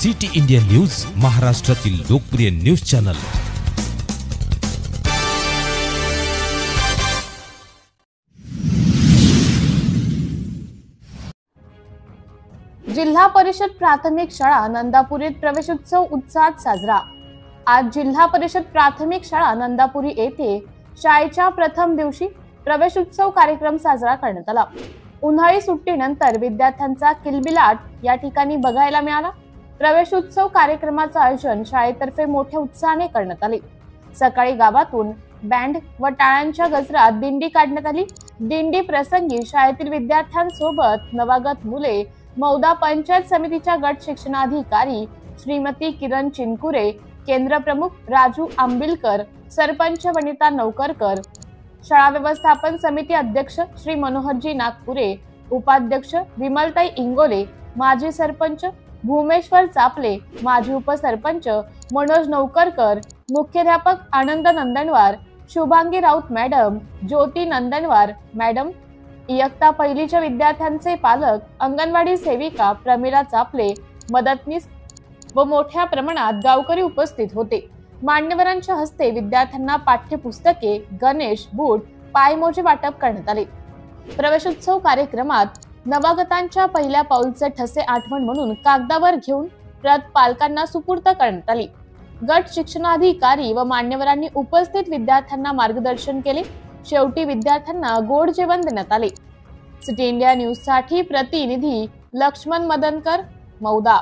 City India news, महाराष्ट्रातील लोकप्रिय news channel. जिल्हा परिषद प्राथमिक शाळा नंदापुरीत प्रवेशोत्सव उत्साहात साजरा। आज जिल्हा परिषद प्राथमिक शाळा नंदापुरी येथे शाळेच्या प्रथम दिवशी प्रवेशोत्सव कार्यक्रम साजरा करण्यात आला। उन्हाळी सुट्टीनंतर विद्यार्थ्यांचा किलबिलाट या ठिकाणी बघायला मिळाला। प्रवेशोत्सव कार्यक्रमाचे आयोजन शाळेतर्फे मोठ्या उत्साहाने करण्यात आले। सकाळी गावातून बँड व टाळ्यांच्या गजरात दिंडी काढण्यात आली। दिंडी प्रसंगी शाळेतील विद्यार्थ्यांसोबत नवागत मुले, मौदा पंचायत समितीच्या गट शिक्षणाधिकारी श्रीमती किरण चिनकुरे, केंद्र प्रमुख राजू आंबिलकर, सरपंच वनिता नौकरकर, शाळा व्यवस्थापन समिती अध्यक्ष श्री मनोहरजी नागपुरे, उपाध्यक्ष विमलताई इंगोले, माजी सरपंच भूमेश्वर चापले, माजी उपसरपंच मनोज नौकरकर, मुख्याध्यापक आनंद नंदनवार, शुभांगी राऊत मॅडम, ज्योती नंदनवार मॅडम, इयत्ता पहिलीच्या विद्यार्थ्यांचे पालक, अंगणवाडी सेविका प्रमिला चापले, मदतनीस व मोठ्या प्रमाणात गावकरी उपस्थित होते। मान्यवरांच्या हस्ते विद्यार्थ्यांना पाठ्यपुस्तके, गणेश, बूट, पायमोजे वाटप करण्यात आले। प्रवेशोत्सव कार्यक्रमात नवागतांच्या पहिल्या पाऊलचे ठसे आठवण म्हणून कागदावर घेऊन प्रत पालकांना सुपूर्द करण्यात आली। गट शिक्षणाधिकारी व मान्यवरांनी उपस्थित विद्यार्थ्यांना मार्गदर्शन केले। शेवटी विद्यार्थ्यांना गोड जेवण देण्यात आले। सिटी इंडिया न्यूज साठी प्रतिनिधी लक्ष्मण मदनकर, मौदा।